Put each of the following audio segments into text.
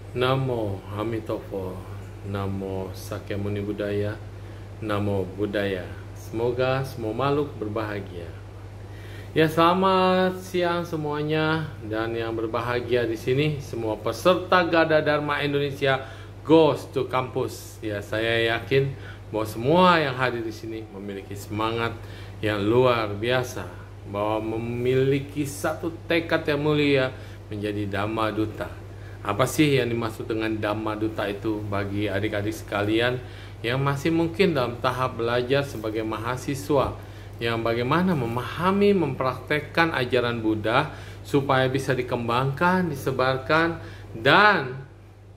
Namo Amitofo, Namo Sakyamuni Buddhaya, Namo Buddhaya. Semoga semua makhluk berbahagia. Ya, selamat siang semuanya, dan yang berbahagia di sini semua peserta Gada Dharma Indonesia Goes to Campus. Ya, saya yakin bahwa semua yang hadir di sini memiliki semangat yang luar biasa, bahwa memiliki satu tekad yang mulia menjadi Dhamma Duta. Apa sih yang dimaksud dengan Dhamma Duta itu bagi adik-adik sekalian yang masih mungkin dalam tahap belajar sebagai mahasiswa, yang bagaimana memahami, mempraktekkan ajaran Buddha supaya bisa dikembangkan, disebarkan, dan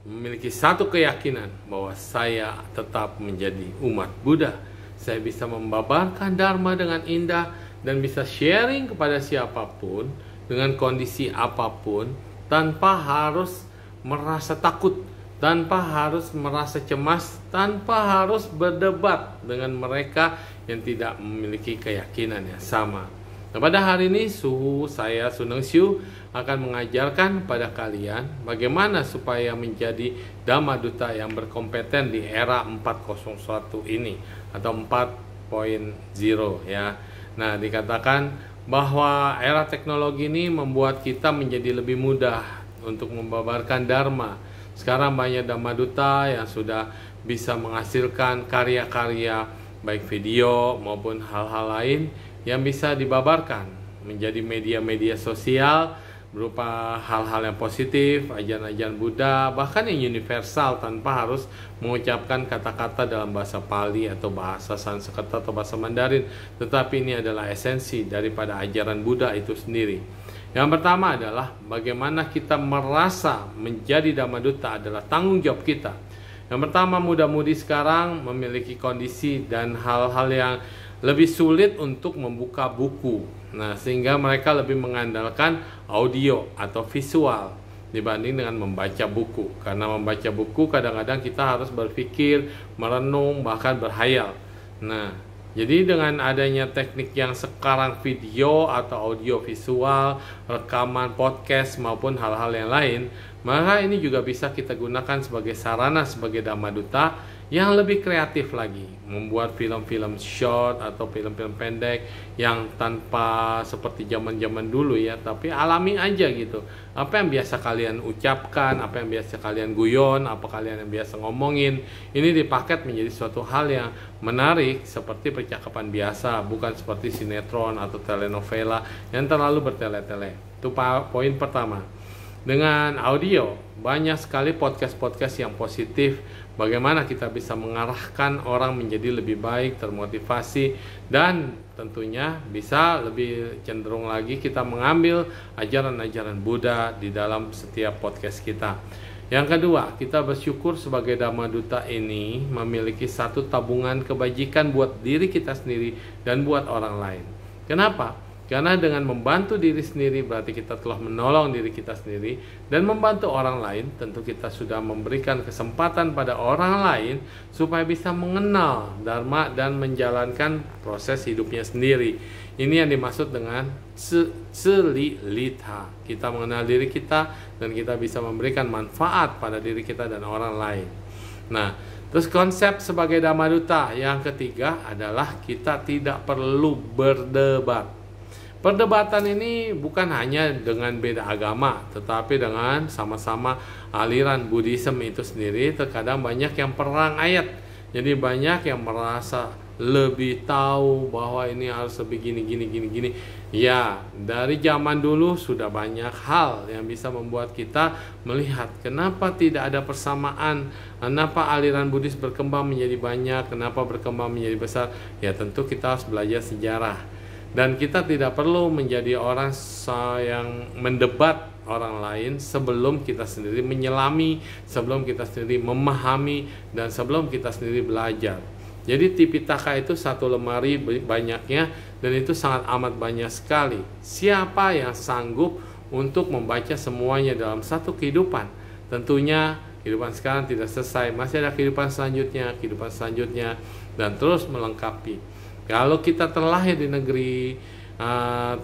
memiliki satu keyakinan bahwa saya tetap menjadi umat Buddha. Saya bisa membabarkan Dharma dengan indah dan bisa sharing kepada siapapun dengan kondisi apapun tanpa harus merasa takut, tanpa harus merasa cemas, tanpa harus berdebat dengan mereka yang tidak memiliki keyakinan yang sama. Nah, pada hari ini saya Suneng Siu akan mengajarkan pada kalian bagaimana supaya menjadi Dhamma Duta yang berkompeten di era 401 ini atau 4.0 ya. Nah, dikatakan bahwa era teknologi ini membuat kita menjadi lebih mudah untuk membabarkan Dharma. Sekarang banyak Dhamma Duta yang sudah bisa menghasilkan karya-karya baik video maupun hal-hal lain yang bisa dibabarkan menjadi media-media sosial berupa hal-hal yang positif, ajaran-ajaran Buddha, bahkan yang universal tanpa harus mengucapkan kata-kata dalam bahasa Pali atau bahasa Sanskerta atau bahasa Mandarin, tetapi ini adalah esensi daripada ajaran Buddha itu sendiri. Yang pertama adalah bagaimana kita merasa menjadi Dhamma Duta adalah tanggung jawab kita. Yang pertama, muda-mudi sekarang memiliki kondisi dan hal-hal yang lebih sulit untuk membuka buku. Nah, sehingga mereka lebih mengandalkan audio atau visual dibanding dengan membaca buku. Karena membaca buku kadang-kadang kita harus berpikir, merenung, bahkan berhayal. Nah, jadi dengan adanya teknik yang sekarang video atau audio visual, rekaman podcast maupun hal-hal yang lain, maka ini juga bisa kita gunakan sebagai sarana sebagai Dhamma Duta yang lebih kreatif lagi, membuat film-film short atau film-film pendek yang tanpa seperti zaman-zaman dulu ya, tapi alami aja gitu. Apa yang biasa kalian ucapkan, apa yang biasa kalian guyon, apa kalian yang biasa ngomongin, ini dipaket menjadi suatu hal yang menarik seperti percakapan biasa, bukan seperti sinetron atau telenovela yang terlalu bertele-tele. Itu poin pertama. Dengan audio, banyak sekali podcast-podcast yang positif. Bagaimana kita bisa mengarahkan orang menjadi lebih baik, termotivasi, dan tentunya bisa lebih cenderung lagi kita mengambil ajaran-ajaran Buddha di dalam setiap podcast kita. Yang kedua, kita bersyukur sebagai Dhamma Duta ini memiliki satu tabungan kebajikan buat diri kita sendiri dan buat orang lain. Kenapa? Karena dengan membantu diri sendiri berarti kita telah menolong diri kita sendiri, dan membantu orang lain tentu kita sudah memberikan kesempatan pada orang lain supaya bisa mengenal Dharma dan menjalankan proses hidupnya sendiri. Ini yang dimaksud dengan selilitha. Kita mengenal diri kita dan kita bisa memberikan manfaat pada diri kita dan orang lain. Nah, terus konsep sebagai Dhamma Duta yang ketiga adalah kita tidak perlu berdebat. Perdebatan ini bukan hanya dengan beda agama, tetapi dengan sama-sama aliran Buddhism itu sendiri. Terkadang banyak yang perang ayat, jadi banyak yang merasa lebih tahu bahwa ini harus lebih gini. Ya, dari zaman dulu sudah banyak hal yang bisa membuat kita melihat kenapa tidak ada persamaan, kenapa aliran Buddhis berkembang menjadi banyak, kenapa berkembang menjadi besar. Ya, tentu kita harus belajar sejarah. Dan kita tidak perlu menjadi orang yang mendebat orang lain sebelum kita sendiri menyelami, sebelum kita sendiri memahami, dan sebelum kita sendiri belajar. Jadi Tipitaka itu satu lemari banyaknya, dan itu sangat amat banyak sekali. Siapa yang sanggup untuk membaca semuanya dalam satu kehidupan? Tentunya kehidupan sekarang tidak selesai, masih ada kehidupan selanjutnya, dan terus melengkapi. Kalau kita terlahir di negeri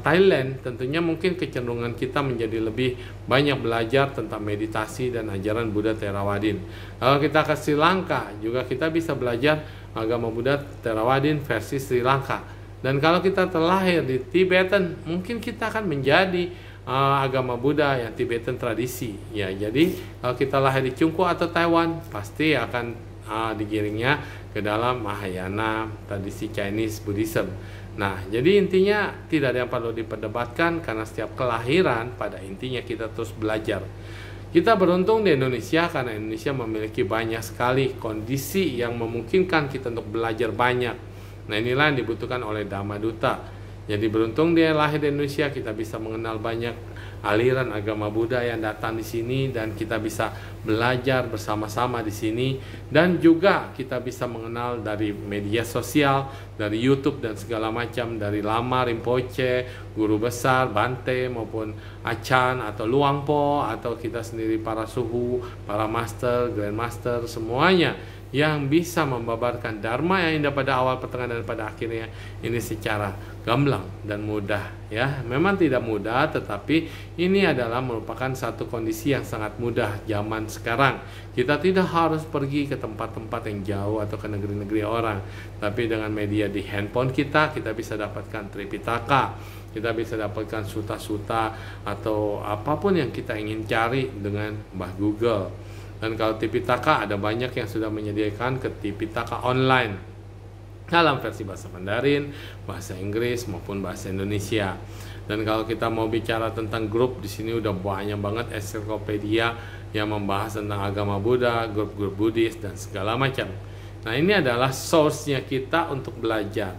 Thailand, tentunya mungkin kecenderungan kita menjadi lebih banyak belajar tentang meditasi dan ajaran Buddha Theravadin. Kalau kita ke Sri Lanka, juga kita bisa belajar agama Buddha Theravadin versi Sri Lanka. Dan kalau kita terlahir di Tibetan, mungkin kita akan menjadi agama Buddha yang Tibetan tradisi. Ya, jadi kalau kita lahir di Chungku atau Taiwan, pasti akan digiringnya ke dalam Mahayana, tradisi Chinese Buddhism. Nah, jadi intinya tidak ada yang perlu diperdebatkan karena setiap kelahiran pada intinya kita terus belajar. Kita beruntung di Indonesia karena Indonesia memiliki banyak sekali kondisi yang memungkinkan kita untuk belajar banyak. Nah, inilah yang dibutuhkan oleh Dhamma Duta. Jadi beruntung dia lahir di Indonesia, kita bisa mengenal banyak aliran agama Buddha yang datang di sini dan kita bisa belajar bersama-sama di sini, dan juga kita bisa mengenal dari media sosial, dari YouTube dan segala macam, dari Lama Rinpoche, guru besar Bante maupun Achan atau Luang Po, atau kita sendiri para suhu, para master, grandmaster, semuanya yang bisa membabarkan Dharma yang indah pada awal, pertengahan, dan pada akhirnya ini secara gamblang dan mudah. Ya, memang tidak mudah, tetapi ini adalah merupakan satu kondisi yang sangat mudah zaman sekarang. Kita tidak harus pergi ke tempat-tempat yang jauh atau ke negeri-negeri orang, tapi dengan media di handphone kita bisa dapatkan Tripitaka, kita bisa dapatkan suta-suta atau apapun yang kita ingin cari dengan Mbah Google. Dan kalau Tipitaka, ada banyak yang sudah menyediakan ke Tipitaka online dalam versi bahasa Mandarin, bahasa Inggris maupun bahasa Indonesia. Dan kalau kita mau bicara tentang grup, di sini udah banyak banget ensiklopedia yang membahas tentang agama Buddha, grup-grup Buddhis dan segala macam. Nah, ini adalah source-nya kita untuk belajar.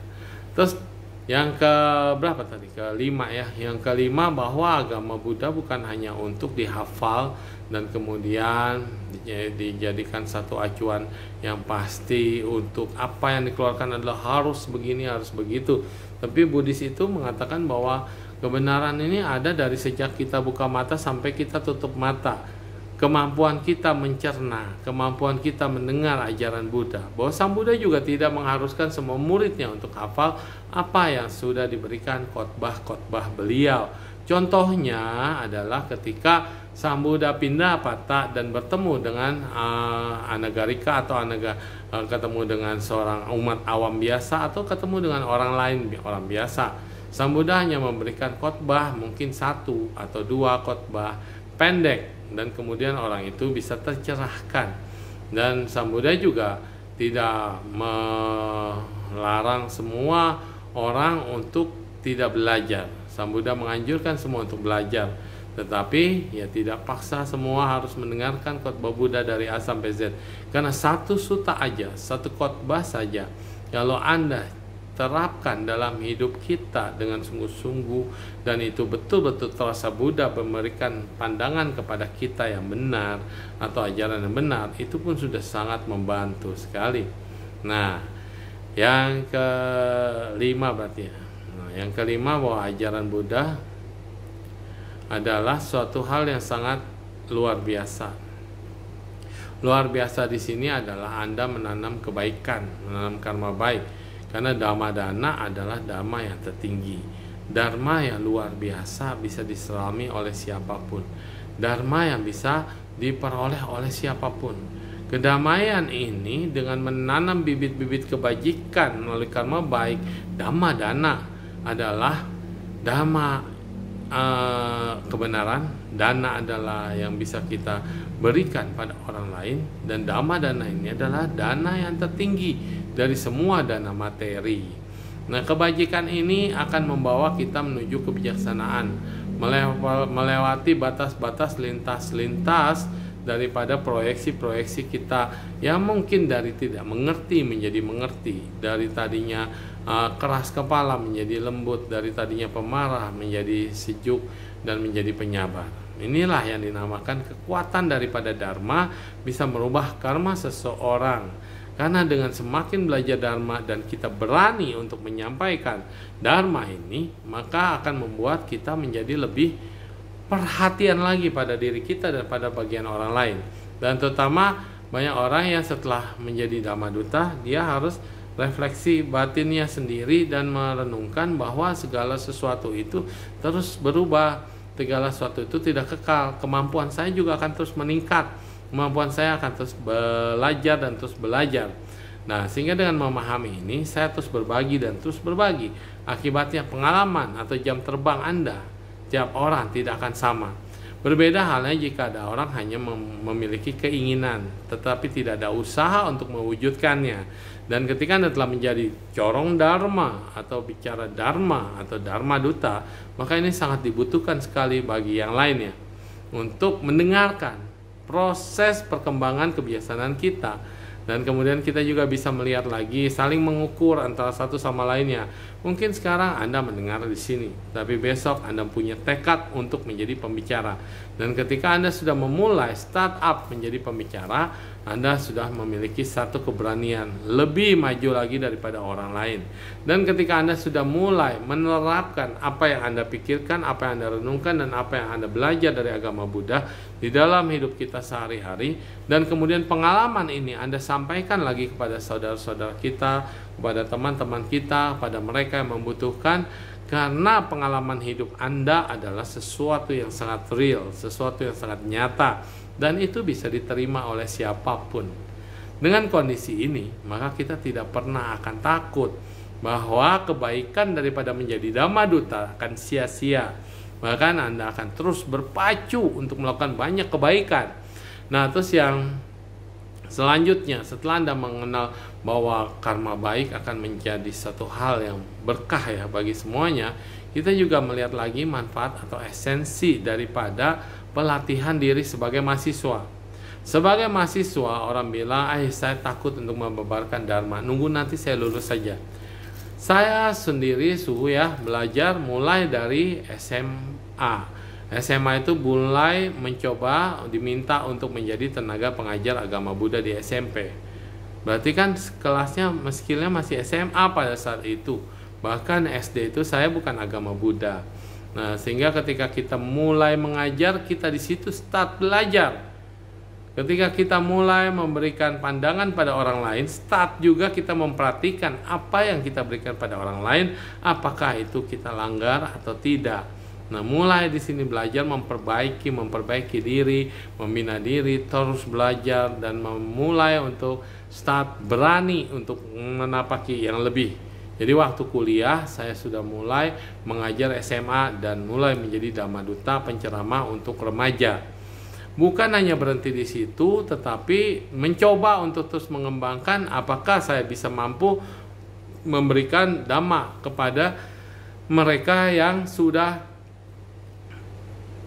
Terus yang ke berapa tadi? Kelima ya. Yang kelima, bahwa agama Buddha bukan hanya untuk dihafal dan kemudian dijadikan satu acuan yang pasti untuk apa yang dikeluarkan adalah harus begini, harus begitu. Tapi Buddhis itu mengatakan bahwa kebenaran ini ada dari sejak kita buka mata sampai kita tutup mata. Kemampuan kita mencerna, kemampuan kita mendengar ajaran Buddha. Bahwa Sang Buddha juga tidak mengharuskan semua muridnya untuk hafal apa yang sudah diberikan khotbah-khotbah beliau. Contohnya adalah ketika Sang Buddha pindah patah dan bertemu dengan Anagarika atau ketemu dengan seorang umat awam biasa atau ketemu dengan orang lain, orang biasa. Sang Buddha hanya memberikan khotbah mungkin 1 atau 2 khotbah pendek, dan kemudian orang itu bisa tercerahkan. Dan Sang Buddha juga tidak melarang semua orang untuk tidak belajar. Sang Buddha menganjurkan semua untuk belajar, tetapi ya tidak paksa semua harus mendengarkan khotbah Buddha dari A sampai Z. Karena satu sutta aja, satu khotbah saja, kalau Anda terapkan dalam hidup kita dengan sungguh-sungguh dan itu betul-betul terasa Buddha memberikan pandangan kepada kita yang benar atau ajaran yang benar, itu pun sudah sangat membantu sekali. Nah, yang kelima berarti ya. Nah, yang kelima, bahwa ajaran Buddha adalah suatu hal yang sangat luar biasa. Luar biasa di sini adalah Anda menanam kebaikan, menanam karma baik. Karena Dhamma Dana adalah Dhamma yang tertinggi. Dharma yang luar biasa bisa diselami oleh siapapun. Dharma yang bisa diperoleh oleh siapapun. Kedamaian ini dengan menanam bibit-bibit kebajikan melalui karma baik, Dhamma Dana adalah Dhamma kebenaran. Dana adalah yang bisa kita berikan pada orang lain, dan Dhamma Dana ini adalah dana yang tertinggi dari semua dana materi. Nah, kebajikan ini akan membawa kita menuju kebijaksanaan, melewati batas-batas lintas-lintas daripada proyeksi-proyeksi kita yang mungkin dari tidak mengerti menjadi mengerti, dari tadinya keras kepala menjadi lembut, dari tadinya pemarah menjadi sejuk dan menjadi penyabar. Inilah yang dinamakan kekuatan daripada Dharma bisa merubah karma seseorang. Karena dengan semakin belajar Dharma dan kita berani untuk menyampaikan Dharma ini, maka akan membuat kita menjadi lebih perhatian lagi pada diri kita dan pada bagian orang lain. Dan terutama banyak orang yang setelah menjadi Dhamma Duta, dia harus refleksi batinnya sendiri dan merenungkan bahwa segala sesuatu itu terus berubah, segala sesuatu itu tidak kekal. Kemampuan saya juga akan terus meningkat, kemampuan saya akan terus belajar dan terus belajar. Nah, sehingga dengan memahami ini, saya terus berbagi dan terus berbagi. Akibatnya pengalaman atau jam terbang Anda, tiap orang tidak akan sama. Berbeda halnya jika ada orang hanya memiliki keinginan, tetapi tidak ada usaha untuk mewujudkannya. Dan ketika Anda telah menjadi corong dharma atau bicara dharma atau dharma duta, maka ini sangat dibutuhkan sekali bagi yang lainnya untuk mendengarkan proses perkembangan kebiasaan kita. Dan kemudian kita juga bisa melihat lagi, saling mengukur antara satu sama lainnya. Mungkin sekarang Anda mendengar di sini, tapi besok Anda punya tekad untuk menjadi pembicara. Dan ketika Anda sudah memulai startup menjadi pembicara, Anda sudah memiliki satu keberanian lebih maju lagi daripada orang lain. Dan ketika Anda sudah mulai menerapkan apa yang Anda pikirkan, apa yang Anda renungkan, dan apa yang Anda belajar dari agama Buddha di dalam hidup kita sehari-hari, dan kemudian pengalaman ini Anda sampaikan lagi kepada saudara-saudara kita, kepada teman-teman kita, kepada mereka yang membutuhkan, karena pengalaman hidup Anda adalah sesuatu yang sangat real, sesuatu yang sangat nyata, dan itu bisa diterima oleh siapapun. Dengan kondisi ini, maka kita tidak pernah akan takut bahwa kebaikan daripada menjadi Dhamma Duta akan sia-sia. Bahkan Anda akan terus berpacu untuk melakukan banyak kebaikan. Nah, terus yang selanjutnya, setelah Anda mengenal bahwa karma baik akan menjadi satu hal yang berkah ya bagi semuanya, kita juga melihat lagi manfaat atau esensi daripada pelatihan diri sebagai mahasiswa. Sebagai mahasiswa, orang bilang, saya takut untuk membabarkan dharma, nunggu nanti saya lulus saja. Saya sendiri belajar mulai dari SMA. SMA itu mulai mencoba diminta untuk menjadi tenaga pengajar agama Buddha di SMP. Berarti kan kelasnya skillnya masih SMA pada saat itu. Bahkan SD itu saya bukan agama Buddha. Nah, sehingga ketika kita mulai mengajar, kita di situ start belajar. Ketika kita mulai memberikan pandangan pada orang lain, start juga kita memperhatikan apa yang kita berikan pada orang lain, apakah itu kita langgar atau tidak. Nah, mulai di sini belajar memperbaiki diri, membina diri, terus belajar dan memulai untuk start berani untuk menapaki yang lebih. Jadi waktu kuliah saya sudah mulai mengajar SMA dan mulai menjadi Dhamma Duta penceramah untuk remaja. Bukan hanya berhenti di situ, tetapi mencoba untuk terus mengembangkan apakah saya bisa mampu memberikan Dhamma kepada mereka yang sudah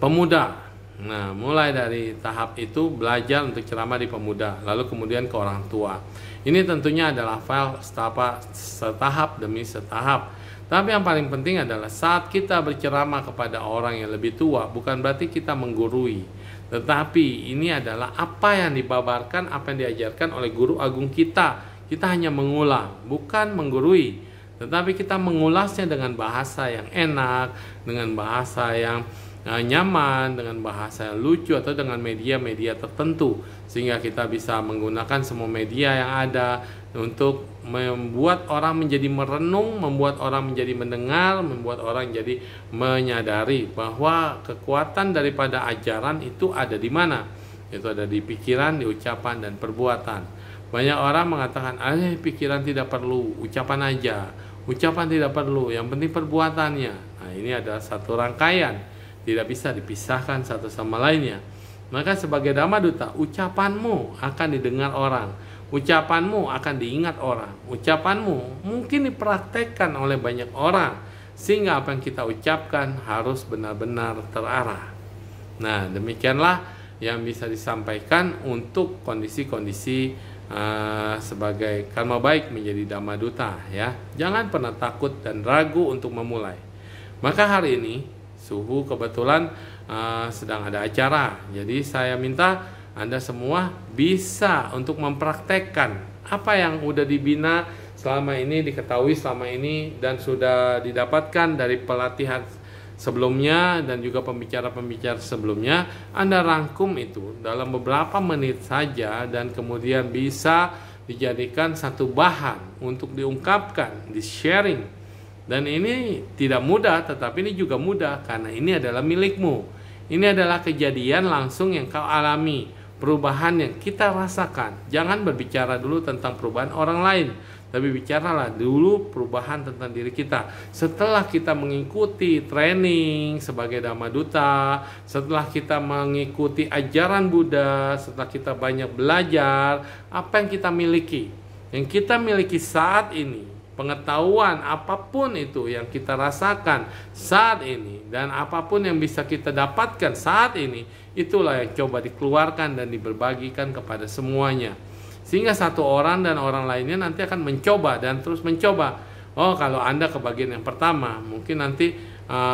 pemuda. Nah, mulai dari tahap itu belajar untuk ceramah di pemuda, lalu kemudian ke orang tua. Ini tentunya adalah file setahap demi setahap. Tapi yang paling penting adalah saat kita berceramah kepada orang yang lebih tua, bukan berarti kita menggurui, tetapi ini adalah apa yang dibabarkan, apa yang diajarkan oleh guru agung kita. Kita hanya mengulang, bukan menggurui, tetapi kita mengulasnya dengan bahasa yang enak, dengan bahasa yang nyaman, dengan bahasa yang lucu, atau dengan media-media tertentu, sehingga kita bisa menggunakan semua media yang ada untuk membuat orang menjadi merenung, membuat orang menjadi mendengar, membuat orang jadi menyadari bahwa kekuatan daripada ajaran itu ada di mana. Itu ada di pikiran, di ucapan, dan perbuatan. Banyak orang mengatakan, pikiran tidak perlu, ucapan aja. Ucapan tidak perlu, yang penting perbuatannya. Nah, ini adalah satu rangkaian, tidak bisa dipisahkan satu sama lainnya. Maka sebagai Dhamma Duta, ucapanmu akan didengar orang, ucapanmu akan diingat orang, ucapanmu mungkin dipraktekkan oleh banyak orang, sehingga apa yang kita ucapkan harus benar-benar terarah. Nah, demikianlah yang bisa disampaikan untuk kondisi-kondisi sebagai karma baik menjadi Dhamma Duta ya. Jangan pernah takut dan ragu untuk memulai. Maka hari ini Suhu kebetulan sedang ada acara, jadi saya minta Anda semua bisa untuk mempraktekkan apa yang udah dibina selama ini, diketahui selama ini, dan sudah didapatkan dari pelatihan sebelumnya dan juga pembicara-pembicara sebelumnya. Anda rangkum itu dalam beberapa menit saja dan kemudian bisa dijadikan satu bahan untuk diungkapkan, di-sharing. Dan ini tidak mudah, tetapi ini juga mudah karena ini adalah milikmu. Ini adalah kejadian langsung yang kau alami, perubahan yang kita rasakan. Jangan berbicara dulu tentang perubahan orang lain, tapi bicaralah dulu perubahan tentang diri kita. Setelah kita mengikuti training sebagai Dhamma Duta, setelah kita mengikuti ajaran Buddha, setelah kita banyak belajar, apa yang kita miliki? Yang kita miliki saat ini, pengetahuan apapun itu yang kita rasakan saat ini, dan apapun yang bisa kita dapatkan saat ini, itulah yang coba dikeluarkan dan diberbagikan kepada semuanya. Sehingga satu orang dan orang lainnya nanti akan mencoba dan terus mencoba. Oh, kalau Anda ke bagian yang pertama, mungkin nanti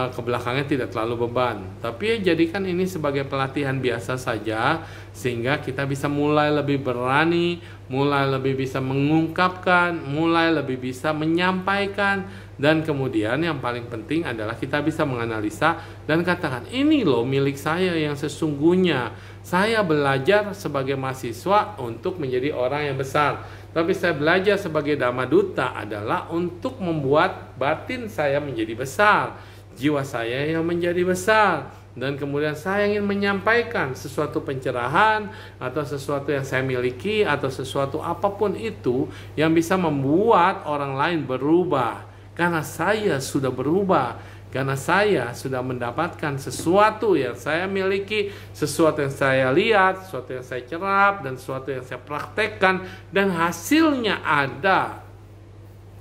ke belakangnya tidak terlalu beban. Tapi ya jadikan ini sebagai pelatihan biasa saja, sehingga kita bisa mulai lebih berani, mulai lebih bisa mengungkapkan, mulai lebih bisa menyampaikan. Dan kemudian yang paling penting adalah kita bisa menganalisa dan katakan, ini loh milik saya yang sesungguhnya. Saya belajar sebagai mahasiswa untuk menjadi orang yang besar, tapi saya belajar sebagai Dhamma Duta adalah untuk membuat batin saya menjadi besar, jiwa saya yang menjadi besar. Dan kemudian saya ingin menyampaikan sesuatu pencerahan atau sesuatu yang saya miliki atau sesuatu apapun itu yang bisa membuat orang lain berubah. Karena saya sudah berubah, karena saya sudah mendapatkan sesuatu yang saya miliki, sesuatu yang saya lihat, sesuatu yang saya cerap, dan sesuatu yang saya praktekkan, dan hasilnya ada.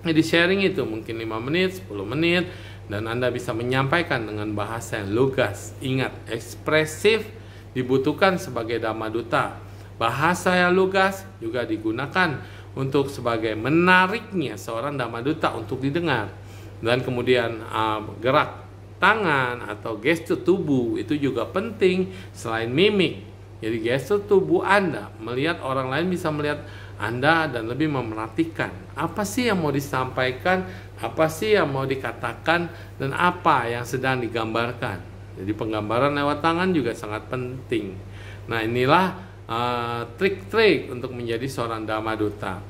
Jadi sharing itu mungkin 5 menit, 10 menit, dan Anda bisa menyampaikan dengan bahasa yang lugas. Ingat, ekspresif dibutuhkan sebagai Dhamma Duta. Bahasa yang lugas juga digunakan untuk sebagai menariknya seorang Dhamma Duta untuk didengar. Dan kemudian gerak tangan atau gestur tubuh itu juga penting selain mimik. Jadi gestur tubuh Anda, melihat orang lain bisa melihat Anda dan lebih memerhatikan apa sih yang mau disampaikan, apa sih yang mau dikatakan, dan apa yang sedang digambarkan. Jadi penggambaran lewat tangan juga sangat penting. Nah, inilah trik-trik untuk menjadi seorang Dhamma Duta.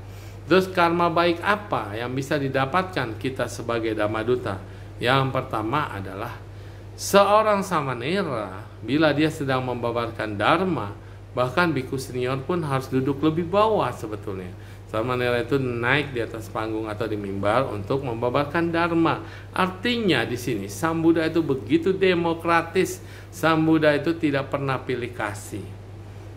Terus karma baik apa yang bisa didapatkan kita sebagai Dhamma Duta? Yang pertama adalah seorang samanera bila dia sedang membabarkan dharma, bahkan biku senior pun harus duduk lebih bawah sebetulnya. Samanera itu naik di atas panggung atau di mimbar untuk membabarkan dharma. Artinya di sini Sang Buddha itu begitu demokratis. Sang Buddha itu tidak pernah pilih kasih.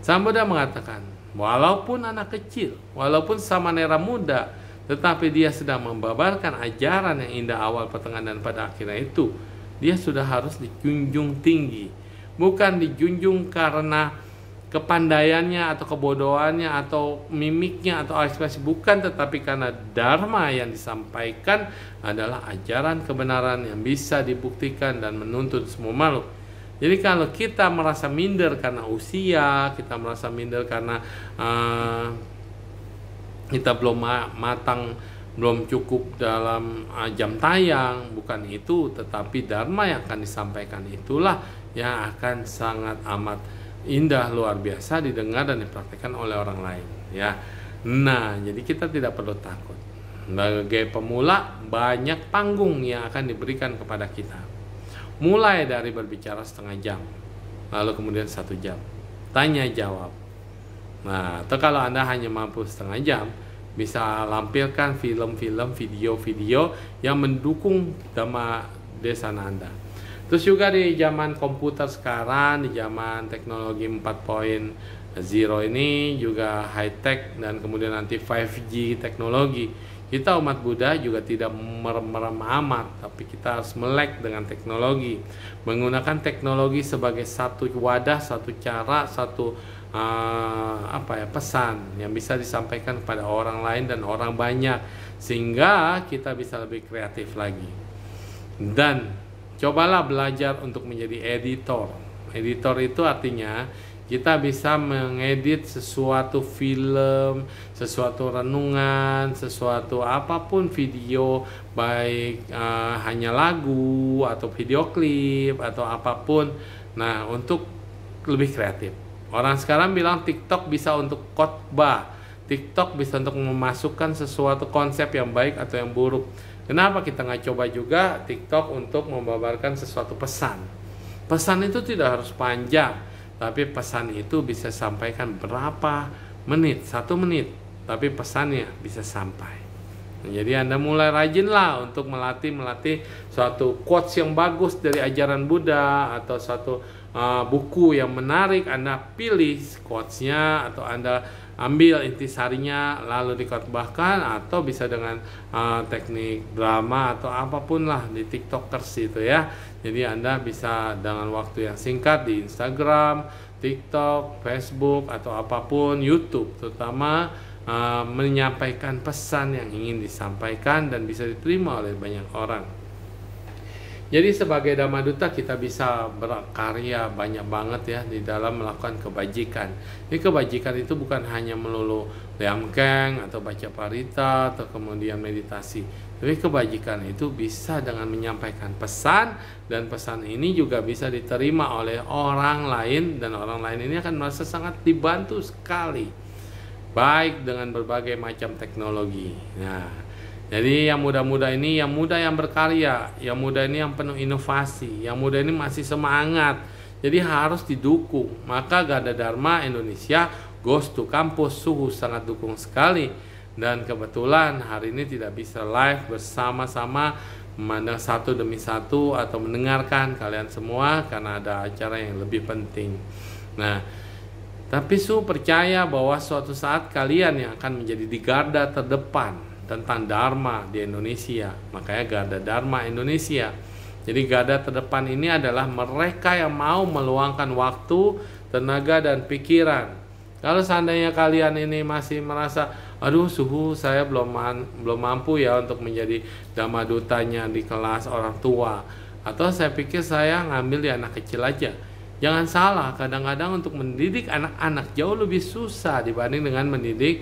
Sang Buddha mengatakan, walaupun anak kecil, walaupun samanera muda, tetapi dia sedang membabarkan ajaran yang indah awal, pertengahan, dan pada akhirnya itu, dia sudah harus dijunjung tinggi. Bukan dijunjung karena kepandaiannya atau kebodohannya atau mimiknya atau ekspresi, bukan, tetapi karena dharma yang disampaikan adalah ajaran kebenaran yang bisa dibuktikan dan menuntun semua makhluk. Jadi kalau kita merasa minder karena usia, kita merasa minder karena kita belum matang, belum cukup dalam jam tayang, bukan itu, tetapi dharma yang akan disampaikan itulah yang akan sangat amat indah, luar biasa didengar dan dipraktikkan oleh orang lain, ya. Nah, jadi kita tidak perlu takut. Sebagai pemula, banyak panggung yang akan diberikan kepada kita. Mulai dari berbicara setengah jam, lalu kemudian 1 jam, tanya jawab. Nah, atau kalau Anda hanya mampu setengah jam, bisa lampirkan film-film, video-video yang mendukung Dhamma Desana Anda. Terus juga di zaman komputer sekarang, di zaman teknologi 4.0 ini juga high tech, dan kemudian nanti 5G teknologi. Kita umat Buddha juga tidak merem-merem amat, tapi kita harus melek dengan teknologi, menggunakan teknologi sebagai satu wadah, satu cara, satu pesan yang bisa disampaikan kepada orang lain dan orang banyak, sehingga kita bisa lebih kreatif lagi. Dan cobalah belajar untuk menjadi editor. Editor itu artinya kita bisa mengedit sesuatu film, sesuatu renungan, sesuatu apapun video, baik hanya lagu atau video klip atau apapun. Nah, untuk lebih kreatif. Orang sekarang bilang TikTok bisa untuk khotbah, TikTok bisa untuk memasukkan sesuatu konsep yang baik atau yang buruk. Kenapa kita nggak coba juga TikTok untuk membabarkan sesuatu pesan? Pesan itu tidak harus panjang, tapi pesan itu bisa sampaikan berapa menit, 1 menit, tapi pesannya bisa sampai. Jadi Anda mulai rajinlah untuk melatih suatu quotes yang bagus dari ajaran Buddha atau suatu buku yang menarik. Anda pilih quotesnya atau Anda ambil intisarinya lalu dikhotbahkan, atau bisa dengan teknik drama atau apapun lah di TikTokers itu ya. Jadi Anda bisa dengan waktu yang singkat di Instagram, TikTok, Facebook atau apapun, YouTube terutama, menyampaikan pesan yang ingin disampaikan dan bisa diterima oleh banyak orang. Jadi sebagai Dhamma Duta kita bisa berkarya banyak banget ya di dalam melakukan kebajikan. Jadi kebajikan itu bukan hanya melulu leamkeng atau baca parita atau kemudian meditasi. Tapi kebajikan itu bisa dengan menyampaikan pesan, dan pesan ini juga bisa diterima oleh orang lain, dan orang lain ini akan merasa sangat dibantu sekali. Baik dengan berbagai macam teknologi. Nah, jadi yang muda-muda ini, yang muda yang berkarya, yang muda ini yang penuh inovasi, yang muda ini masih semangat. Jadi harus didukung. Maka Garda Dharma Indonesia Goes to Campus Suhu sangat dukung sekali. Dan kebetulan hari ini tidak bisa live bersama-sama memandang satu demi satu atau mendengarkan kalian semua karena ada acara yang lebih penting. Nah, tapi Su percaya bahwa suatu saat kalian yang akan menjadi di garda terdepan tentang Dharma di Indonesia. Makanya Garda Dharma Indonesia. Jadi garda terdepan ini adalah mereka yang mau meluangkan waktu, tenaga, dan pikiran. Kalau seandainya kalian ini masih merasa, aduh Suhu saya belum mampu ya untuk menjadi Dhamma Dutanya di kelas orang tua, atau saya pikir saya ngambil di anak kecil aja. Jangan salah, kadang-kadang untuk mendidik anak-anak jauh lebih susah dibanding dengan mendidik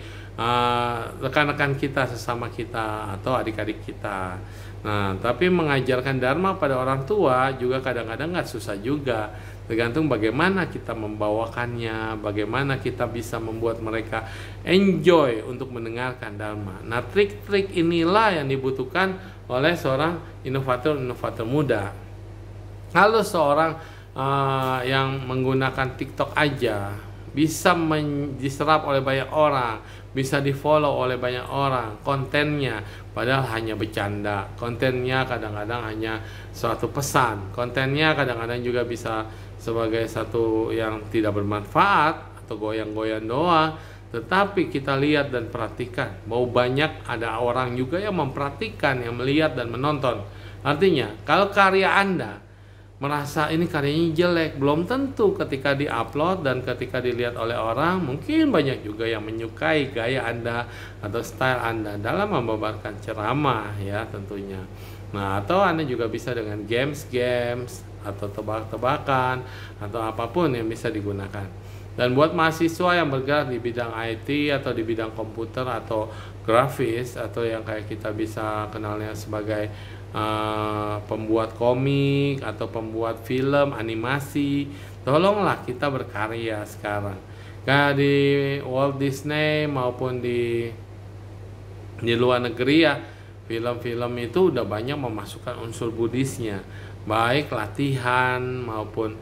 rekan-rekan kita, sesama kita, atau adik-adik kita. Nah, tapi mengajarkan Dharma pada orang tua juga kadang-kadang nggak susah juga. Tergantung bagaimana kita membawakannya, bagaimana kita bisa membuat mereka enjoy untuk mendengarkan Dharma. Nah, trik-trik inilah yang dibutuhkan oleh seorang inovator muda. Kalau seorang yang menggunakan TikTok aja bisa diserap oleh banyak orang, bisa di follow oleh banyak orang, kontennya padahal hanya bercanda, kontennya kadang-kadang hanya suatu pesan, kontennya kadang-kadang juga bisa sebagai satu yang tidak bermanfaat atau goyang-goyang doang. Tetapi kita lihat dan perhatikan bahwa banyak ada orang juga yang memperhatikan, yang melihat dan menonton. Artinya kalau karya Anda merasa ini karyanya jelek, belum tentu ketika diupload dan ketika dilihat oleh orang, mungkin banyak juga yang menyukai gaya Anda atau style Anda dalam membabarkan ceramah ya tentunya. Nah, atau Anda juga bisa dengan games atau tebak-tebakan atau apapun yang bisa digunakan. Dan buat mahasiswa yang bergerak di bidang IT atau di bidang komputer atau grafis, atau yang kayak kita bisa kenalnya sebagai pembuat komik atau pembuat film animasi, tolonglah kita berkarya sekarang. Kayak di Walt Disney maupun di luar negeri ya, film-film itu udah banyak memasukkan unsur Buddhisnya, baik latihan maupun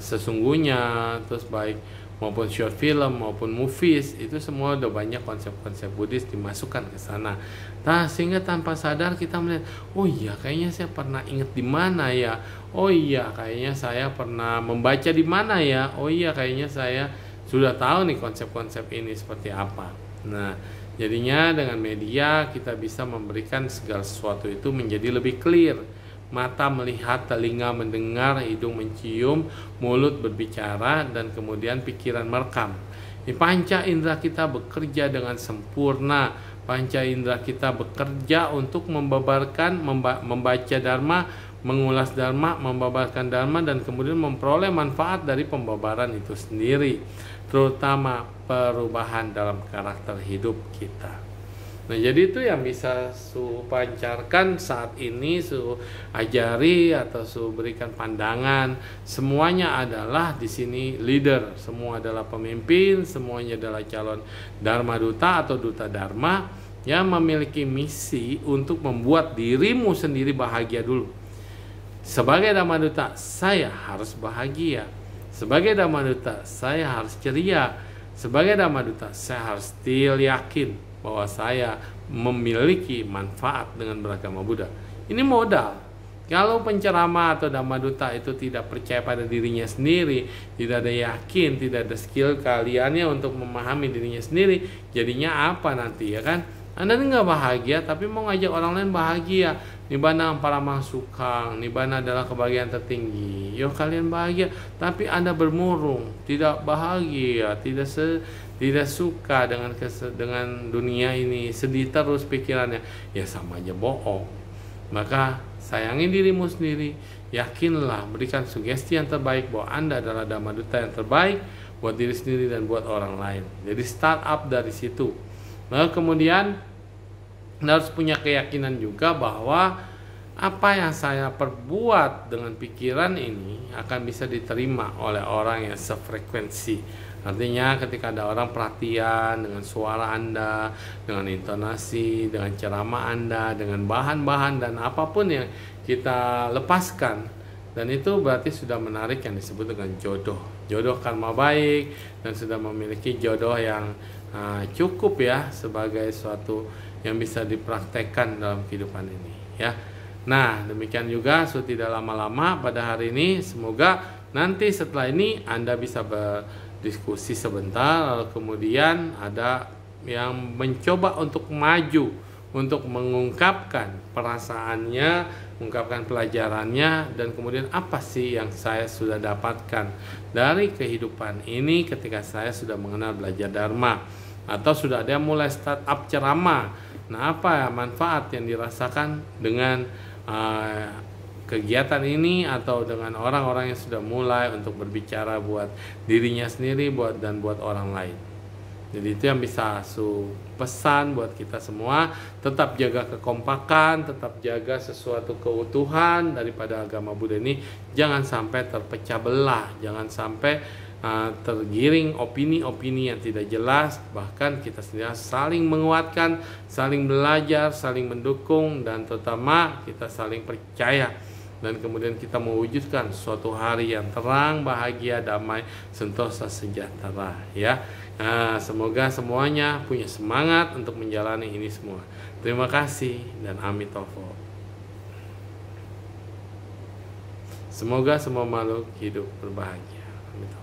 sesungguhnya, terus baik maupun short film maupun movies, itu semua udah banyak konsep-konsep Buddhis dimasukkan ke sana. Nah, sehingga tanpa sadar kita melihat, oh iya kayaknya saya pernah ingat di mana ya, oh iya kayaknya saya pernah membaca di mana ya, oh iya kayaknya saya sudah tahu nih konsep-konsep ini seperti apa. Nah, jadinya dengan media kita bisa memberikan segala sesuatu itu menjadi lebih clear. Mata melihat, telinga mendengar, hidung mencium, mulut berbicara, dan kemudian pikiran merekam. Panca indera kita bekerja dengan sempurna. Panca indera kita bekerja untuk membaca Dharma, mengulas Dharma, membabarkan Dharma, dan kemudian memperoleh manfaat dari pembabaran itu sendiri, terutama perubahan dalam karakter hidup kita. Nah, jadi itu yang bisa Su pancarkan saat ini, Su ajari atau Su berikan pandangan. Semuanya adalah di sini leader, semua adalah pemimpin, semuanya adalah calon Dharma Duta atau Duta Dharma yang memiliki misi untuk membuat dirimu sendiri bahagia dulu. Sebagai Dharma Duta, saya harus bahagia. Sebagai Dharma Duta, saya harus ceria. Sebagai Dharma Duta, saya harus still yakin bahwa saya memiliki manfaat dengan beragama Buddha. Ini modal. Kalau penceramah atau Dhamma Duta itu tidak percaya pada dirinya sendiri, tidak ada yakin, tidak ada skill kaliannya untuk memahami dirinya sendiri, jadinya apa nanti, ya kan? Anda nggak bahagia, tapi mau ngajak orang lain bahagia. Nibbana paramang sukang, nibbana adalah kebahagiaan tertinggi. Yo, kalian bahagia, tapi Anda bermurung, tidak bahagia, tidak suka dengan dunia ini, sedih terus pikirannya. Ya sama aja bohong. Maka sayangi dirimu sendiri, yakinlah, berikan sugesti yang terbaik bahwa Anda adalah Dhamma Duta yang terbaik buat diri sendiri dan buat orang lain. Jadi start up dari situ. Nah, kemudian Anda harus punya keyakinan juga bahwa apa yang saya perbuat dengan pikiran ini akan bisa diterima oleh orang yang sefrekuensi. Artinya ketika ada orang perhatian dengan suara Anda, dengan intonasi, dengan ceramah Anda, dengan bahan-bahan dan apapun yang kita lepaskan, dan itu berarti sudah menarik yang disebut dengan jodoh karma baik, dan sudah memiliki jodoh yang cukup ya sebagai suatu yang bisa dipraktekkan dalam kehidupan ini ya. Nah, demikian juga tidak lama-lama pada hari ini, semoga nanti setelah ini Anda bisa berdiskusi sebentar, lalu kemudian ada yang mencoba untuk maju, untuk mengungkapkan perasaannya, mengungkapkan pelajarannya, dan kemudian apa sih yang saya sudah dapatkan dari kehidupan ini ketika saya sudah mengenal belajar Dharma, atau sudah ada yang mulai startup ceramah. Nah, apa manfaat yang dirasakan dengan kegiatan ini atau dengan orang-orang yang sudah mulai untuk berbicara buat dirinya sendiri dan buat orang lain. Jadi itu yang bisa Su pesan buat kita semua, tetap jaga kekompakan, tetap jaga sesuatu keutuhan daripada agama Buddha ini, jangan sampai terpecah belah, jangan sampai tergiring opini-opini yang tidak jelas. Bahkan kita sendiri saling menguatkan, saling belajar, saling mendukung, dan terutama kita saling percaya, dan kemudian kita mewujudkan suatu hari yang terang, bahagia, damai, sentosa, sejahtera ya. Nah, semoga semuanya punya semangat untuk menjalani ini semua. Terima kasih dan Amitofo. Semoga semua makhluk hidup berbahagia. Amitofo.